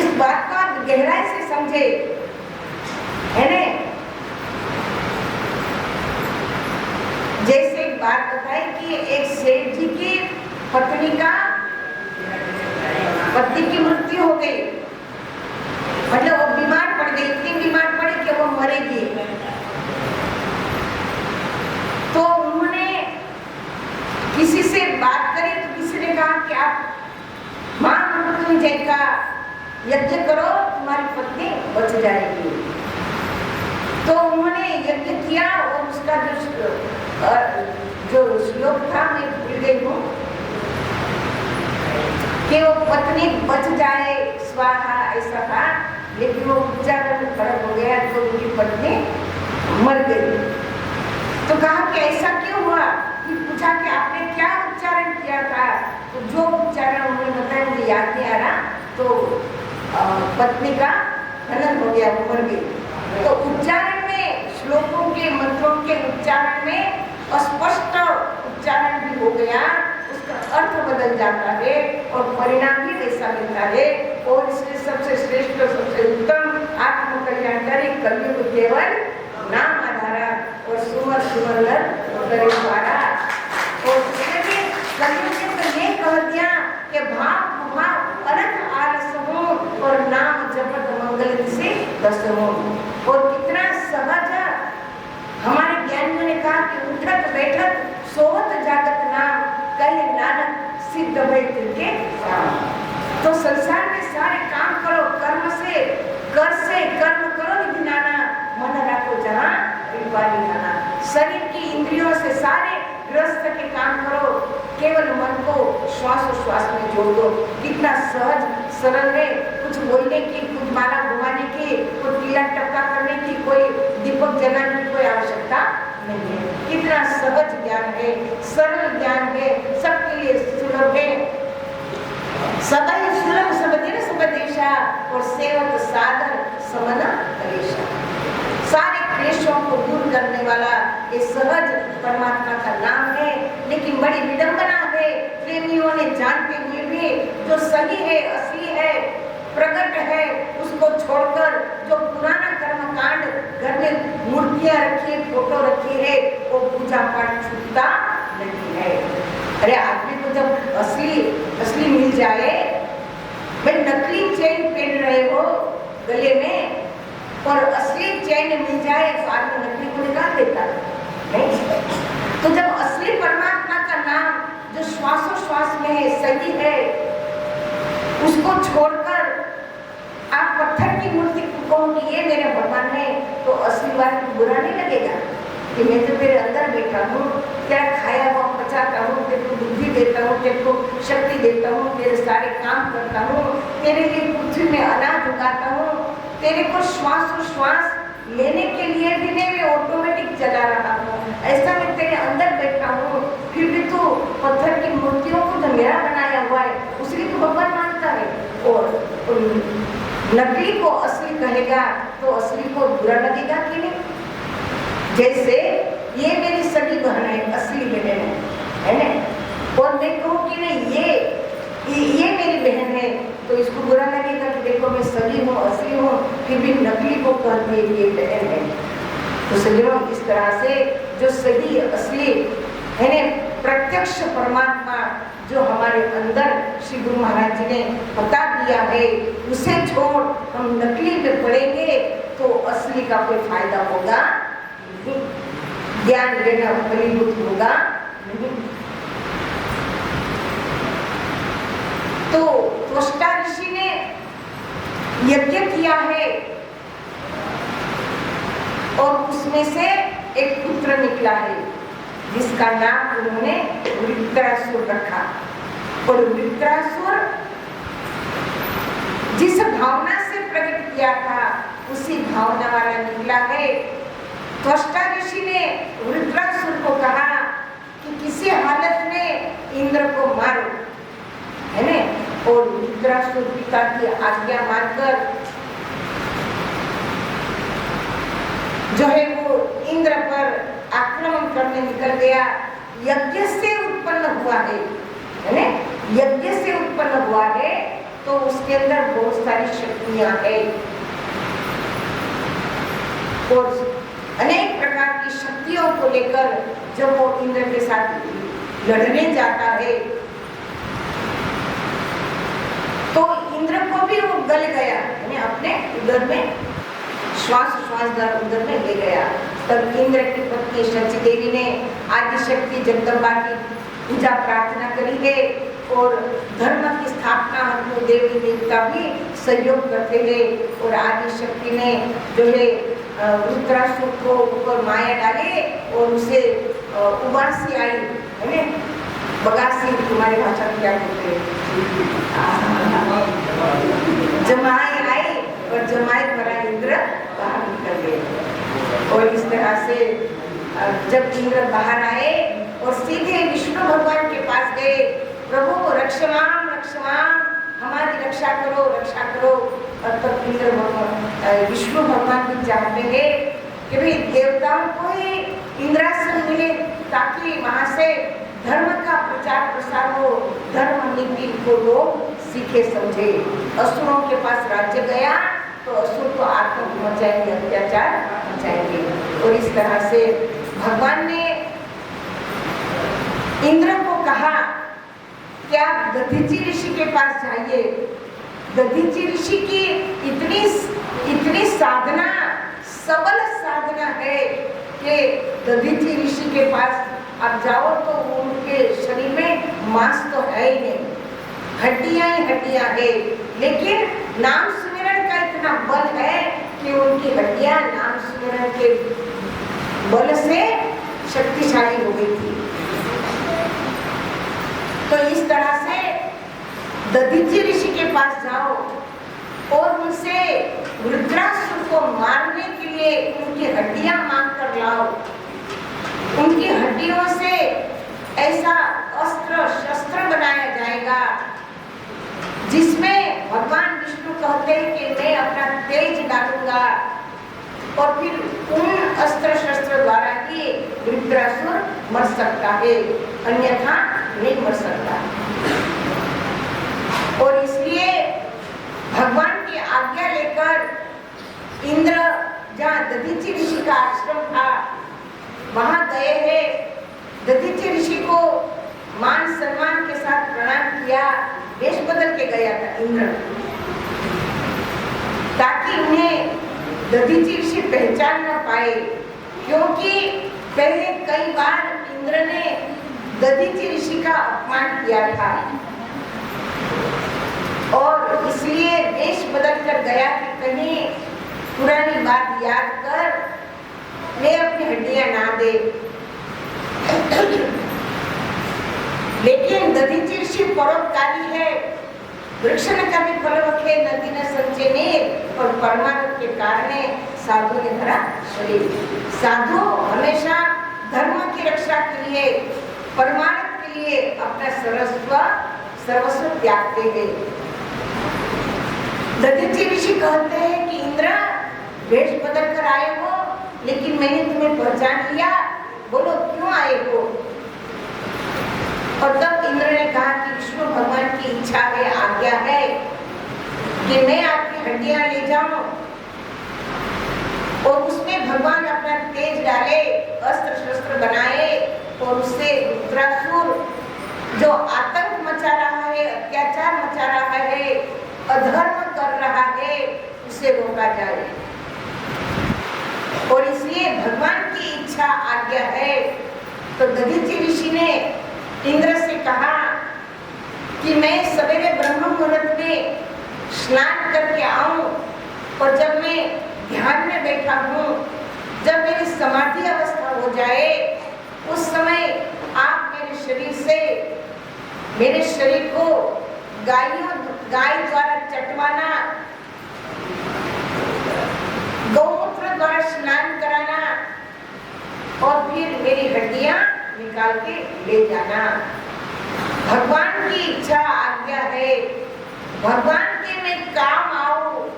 इस बात को आप गहराई से समझे, है ना? जैसे एक बात बताई कि एक सेठ जी की पत्नी की मृत्यु हो गई, मतलब वो बीमार पड़ गई, इतनी बीमार पड़ी कि वो मरेगी। तो उन्होंने किसी से बात करी, तो किसी ने कहा कि आप मां मृत्युंजय का यज्ञ करो, तुम्हारी पत्नी बच जाएगी। तो उन्होंने यज्ञ किया और उसका जो श्लोक था मैं भूल गई हूँ कि वो पत्नी बच जाए स्वाहा, ऐसा था, लेकिन वो उच्चारण में फर्क हो गया तो उनकी पत्नी मर गई। तो कहा कि ऐसा क्यों हुआ? कि पूछा कि आपने क्या उच्चारण किया था? तो जो उच्चारण उन्होंने बताया मुझे याद नहीं आ रहा, तो पत्नी का हनन हो गया, वो मर गई। तो उच्चारण में, श्लोकों के, मंत्रों के उच्चारण में अस्पष्ट उच्चारण भी हो गया, उसका अर्थ बदल जाता है और परिणाम भी वैसा मिलता है। और इसलिए सबसे श्रेष्ठ, सबसे उत्तम आत्म कल्याणकारी कलयुग केवल नाम आधारा और सुमर सुमर करे द्वारा। और कलयुग ने तो ये कह दिया कि भाव भाव अनंत आलस हो और नाम जपत मंगल से दस हो। और कितना सहज हमारे ज्ञानियों ने कहा कि उठत बैठत सोवत जागत नाम कहे नानक सिद्ध भय के राम। तो संसार में सारे काम करो, कर्म से, कर से कर्म करो विधि नाना, मन रखो जहाँ कृपा निधाना। शरीर की इंद्रियों से सारे गृहस्थ के काम करो, केवल मन को श्वास में जोड़ दो। कितना सहज सरल है, कुछ बोलने की, कुछ माला घुमाने की, कुछ टीला टपका करने की, कोई दीपक जलाने की कोई आवश्यकता नहीं है। कितना सहज ज्ञान है, सरल ज्ञान है, सबके लिए सुलभ है। सदैव सुलभ सबदिन सबदेशा और सेवक साधन समन कलेशा। सारे क्लेशों को दूर करने वाला ये सहज परमात्मा का नाम है। लेकिन बड़ी विडंबना है, प्रेमियों ने जानते हुए भी जो सही है, असली है, प्रकट है, उसको छोड़कर जो पुराना कर्म कांड, घर में मूर्तियां रखी, फोटो रखी है, वो पूजा पाठ छूटता नहीं है। अरे आदमी को जब असली मिल जाए, भाई नकली चेन पहन रहे हो गले में और असली चैन मिल जाए तो आदमी नकली को निकाल देता नहीं। तो जब असली परमात्मा का नाम जो श्वासोश्वास में है, सही है, उसको छोड़कर आप पत्थर की मूर्ति को कहो कि ये मेरे भगवान है, तो असली बात बुरा नहीं लगेगा कि मैं तो तेरे अंदर बैठा हूँ, तेरा खाया हुआ पचाता हूँ, तेरे को बुद्धि देता हूँ, तेरे को शक्ति देता हूँ, तेरे सारे काम करता हूँ, तेरे लिए पृथ्वी में अनाज उगाता हूँ, तेरे को श्वास लेने के लिए भी नहीं मैं ऑटोमेटिक चला रहा हूँ, ऐसा मैं तेरे अंदर बैठा हूँ, फिर भी तू पत्थर की मूर्तियों को जो मेरा बनाया हुआ है उसकी तो भगवान मानता है, और नकली को असली कहेगा तो असली को बुरा लगेगा कि नहीं। जैसे ये मेरी सगी बहन है, असली बहन है ना, और मैं कहूँ कि नहीं ये मेरी बहन है तो इसको बुरा लगेगा कि देखो मैं सगी हूँ, असली हूँ, फिर भी नकली को कहते ये बहन है। तो सज्जनों, इस तरह से जो सही असली है ना प्रत्यक्ष परमात्मा जो हमारे अंदर श्री गुरु महाराज जी ने बता दिया है, उसे छोड़ हम नकली में पड़ेंगे तो असली का कोई फायदा होगा नहीं, ज्ञान लेना फलीभूत होगा नहीं। तो त्वष्टा ऋषि ने यज्ञ किया है और उसमें से एक पुत्र निकला है जिसका नाम उन्होंने वृत्रासुर रखा। और वृत्रासुर जिस भावना से प्रकट किया था उसी भावना वाला निकला है। त्वष्टा ऋषि ने वृत्रासुर को कहा कि किसी हालत में इंद्र को मारो, है ना, और वृत्रासुर पिता की आज्ञा मानकर जो है वो इंद्र पर आक्रमण करने निकल गया। यज्ञ से उत्पन्न हुआ है ना, यज्ञ से उत्पन्न हुआ है तो उसके अंदर बहुत सारी शक्तियां हैं और अनेक प्रकार की शक्तियों को लेकर जब वो इंद्र के साथ लड़ने जाता है तो इंद्र को भी वो गल गया, यानी अपने उदर में श्वास उदर में ले गया। तब इंद्र की पत्नी शची देवी ने आदिशक्ति जगदम्बा की पूजा प्रार्थना करी है और धर्म की स्थापना हेतु देवी देवता भी सहयोग करते हैं। और आदिशक्ति ने जो है वृत्रासुर को ऊपर माया डाले और उसे उबासी आई, है ना, बगासी तुम्हारी भाषा में क्या कहते हैं, जमाई आई और जमाई भरा इंद्र बाहर निकल गए। और इस तरह से जब इंद्र बाहर आए और सीधे विष्णु भगवान के पास गए, प्रभु रक्षमाण रक्षमाण, हमारी रक्षा करो रक्षा करो। और तब इंद्र भगवान विष्णु भगवान भी चाहते हैं कि भाई देवताओं को ही इंद्रासन मिले ताकि वहां से धर्म का प्रचार प्रसार हो, धर्म नीति को लोग सीखे समझे। असुरों के पास राज्य गया तो असुर को आत्म मचाएंगे, अत्याचार मचाएंगे। और इस तरह से भगवान ने इंद्र को कहा कि आप दधीचि ऋषि के पास जाइए। दधीचि ऋषि की इतनी साधना, सबल साधना है कि दधीचि ऋषि के पास आप जाओ तो उनके शरीर में मांस तो है ही नहीं, हड्डियां ही हड्डियां है, लेकिन नाम सुमिरन का इतना बल है कि उनकी हड्डियां नाम सुमिरन के बल से शक्तिशाली हो गई थी। तो इस तरह से दधीचि ऋषि के पास जाओ और उनसे वृत्रासुर को मारने के लिए उनकी हड्डियां मांग कर लाओ। उनकी हड्डियों से ऐसा अस्त्र शस्त्र बनाया जाएगा जिसमें भगवान विष्णु कहते हैं कि मैं अपना तेज डालूंगा और फिर उन अस्त्र शस्त्र द्वारा ही वृत्रासुर मर सकता है, अन्यथा नहीं मर सकता। और इसलिए भगवान की आज्ञा लेकर इंद्र जहाँ दधीचि ऋषि का आश्रम था वहां गए हैं। दधीचि ऋषि को मान सम्मान के साथ प्रणाम किया, वेश बदल के गया था इंद्र, ताकि उन्हें दधीचि ऋषि पहचान न पाए, क्योंकि पहले कई बार इंद्र ने दधीचि ऋषि का अपमान किया था और इसलिए वेश बदल कर गया कि कहीं पुरानी बात याद कर मैं अपनी हड्डियां ना दे। लेकिन दधीचि ऋषि परोपकारी है, वृक्ष न कभी फल रखे, नदी न संचे नीर, और परमार्थ के कारण साधु ने धरा शरीर। साधु हमेशा धर्म की रक्षा के लिए, परमार्थ के लिए अपना सर्वस्व सर्वस्व त्यागते हैं। दधीचि ऋषि कहते हैं कि इंद्र वेश बदल कर आए हो, लेकिन मैंने तुम्हें पहचान लिया, बोलो क्यों आए हो। और तब इंद्र ने कहा कि विष्णु भगवान की इच्छा है, आज्ञा है कि मैं आपकी हड्डियां ले जाऊं और उसमें भगवान अपना तेज डाले, अस्त्र शस्त्र बनाए और उससे रुद्रासुर जो आतंक मचा रहा है, अत्याचार मचा रहा है, अधर्म कर रहा है, उसे रोका जाए। और इसलिए भगवान की इच्छा आज्ञा है। तो दधीचि ऋषि ने इंद्र से कहा कि मैं सवेरे ब्रह्म मुहूर्त में स्नान करके आऊं और जब मैं ध्यान में बैठा हूं, जब मेरी समाधि अवस्था हो जाए, उस समय आप मेरे शरीर को गाय द्वारा चटवाना, गौमूत्र द्वारा स्नान कराना और फिर मेरी हड्डियां निकाल के ले जाना। भगवान की इच्छा आज्ञा है, भगवान के मैं काम आऊं,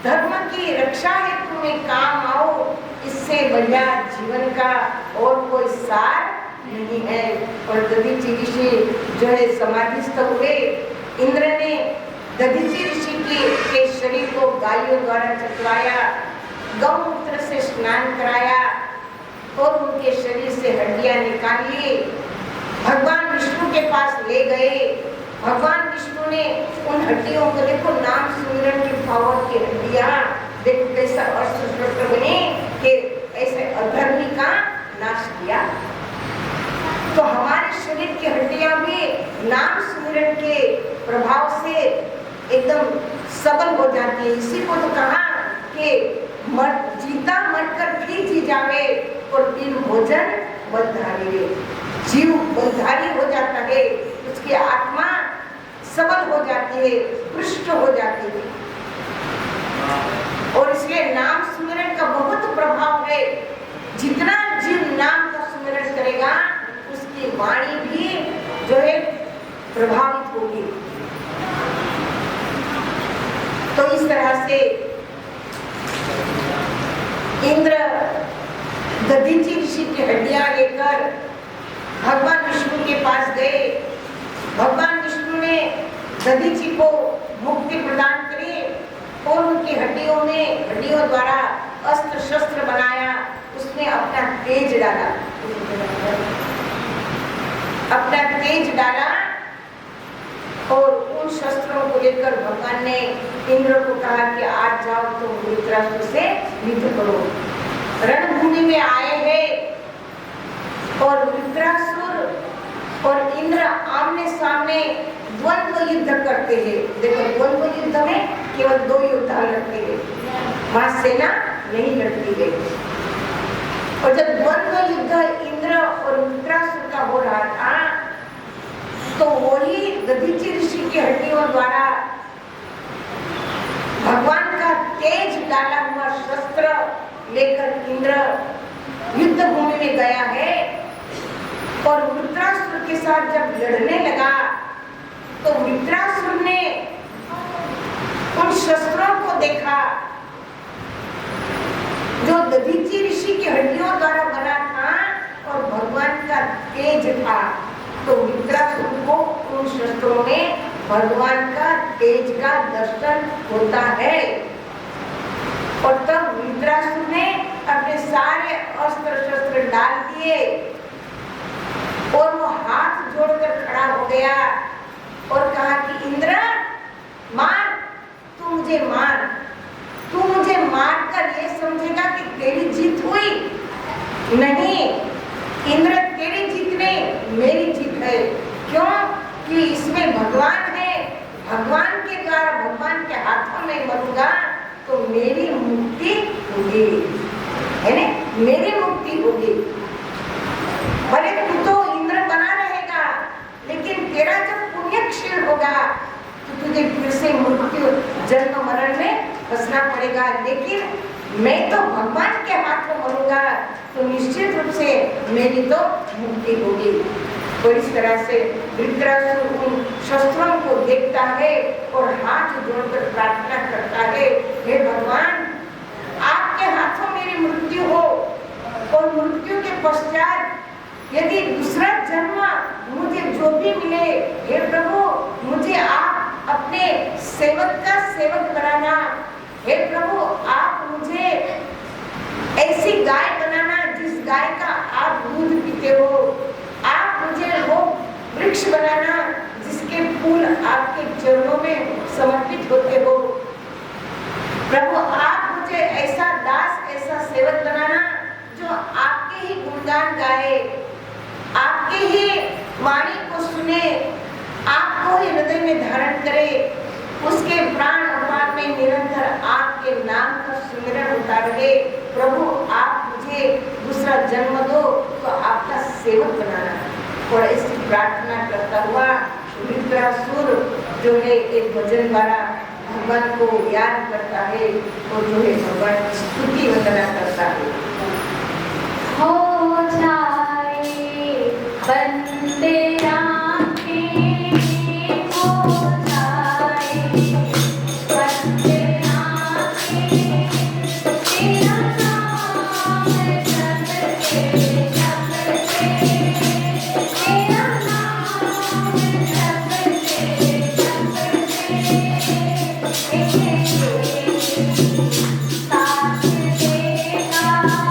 धर्म की रक्षा हेतु मैं काम आऊं, इससे बढ़िया जीवन का और कोई सार नहीं है। और दधीचि ऋषि जो है समाधिस्थ हुए। इंद्र ने दधीचि ऋषि के शरीर को गायों द्वारा चटवाया, गौमूत्र से स्नान कराया और उनके शरीर से हड्डियां निकाल ली। भगवान विष्णु के पास ले गए। भगवान विष्णु ने उन हड्डियों को, देखो नाम सुमिरन की पावर की हड्डियां, देखो कैसा अस्त्र बने कि ऐसे अधर्मी का नाश किया। तो हमारे शरीर की हड्डियां भी नाम सुमिरन के प्रभाव से एकदम सबल हो जाती है। इसी को तो कहा कि जीता मरकर भी जी जावे और बिन भोजन बलधारी। जीव बलधारी हो जाता है, उसकी आत्मा सबल हो जाती है, पुष्ट हो जाती है। और इसलिए नाम सुमिरन का बहुत प्रभाव है। जितना जीव नाम का सुमिरन करेगा, उसकी वाणी भी जो है प्रभावित होगी। तो इस तरह से इंद्र दधीचि ऋषि की हड्डियां लेकर भगवान विष्णु के पास गए। भगवान विष्णु ने दधीचि को मुक्ति प्रदान करी और उनकी हड्डियों द्वारा अस्त्र शस्त्र बनाया। उसने अपना तेज डाला और उन शस्त्रों को लेकर भगवान ने इंद्र को कहा कि आज जाओ तो वृत्रासुर से युद्ध करो। रणभूमि में आए हैं और वृत्रासुर और इंद्र आमने सामने द्वंद्व युद्ध करते हैं। देखो द्वंद्व युद्ध में केवल दो योद्धा लड़ते हैं, वहां सेना नहीं लड़ती है। और जब द्वंद्व युद्ध इंद्र और वृत्रासुर का हो रहा था, तो वही दधीचि ऋषि की हड्डियों द्वारा भगवान का तेज डाला हुआ शस्त्र लेकर इंद्र युद्ध भूमि में गया है। और वृत्रासुर के साथ जब लड़ने लगा, तो वृत्रासुर ने उन शस्त्रों को देखा जो दधीचि ऋषि की हड्डियों द्वारा बना था और भगवान का तेज था। तो वृत्रासुर को उन शस्त्रों में भगवान का तेज का दर्शन होता है। और तब वृत्रासुर ने अपने सारे अस्त्र शस्त्र डाल दिए और वो हाथ जोड़कर खड़ा हो गया और कहा कि इंद्र मार, तू मुझे मार, तू मुझे मारकर ये समझेगा कि तेरी जीत हुई? नहीं इंद्र, तेरी जीत नहीं, मेरी जीत है। क्यों? कि इसमें भगवान है, भगवान के द्वारा, भगवान के हाथों में मरूंगा तो मेरी मुक्ति होगी, है ना? मेरी मुक्ति होगी। भले तू तो इंद्र बना रहेगा, लेकिन तेरा जब पुण्यक्षीण होगा तो तुझे फिर से मृत्यु जन्म मरण में फंसना पड़ेगा। लेकिन मैं तो भगवान के हाथों मरूंगा तो निश्चित रूप से मेरी तो मुक्ति होगी। और इस तरह से धृतराष्ट्र उन शस्त्रों को देखता है और हाथ जोड़कर प्रार्थना करता है, हे भगवान, आपके हाथों मेरी मृत्यु हो और मृत्यु के पश्चात यदि दूसरा जन्म मुझे जो भी मिले, हे प्रभु, मुझे आप अपने सेवक का सेवक बनाना। हे प्रभु, आप मुझे ऐसी गाय बनाना जिस गाय का आप दूध पीते हो। आप मुझे वो वृक्ष बनाना जिसके फूल आपके चरणों में समर्पित होते हो। प्रभु, आप मुझे ऐसा दास, ऐसा सेवक बनाना जो आपके ही गुणगान गाए, आपके ही वाणी को सुने, आपको ही हृदय में धारण करे, उसके प्राण अपार में निरंतर आपके नाम का सुमिरन होता रहे। प्रभु, आप मुझे दूसरा जन्म दो तो आपका सेवक बनाना। और ऐसी प्रार्थना करता हुआ वृत्रासुर जो है एक भजन द्वारा भगवान को याद करता है और जो है भगवान की स्तुति वंदना करता है। हो जाए बंदे राम के, हो जाए बंदे राम के, तेरा नाम जपते जपते, तेरा नाम जपते जपते, साथ देगा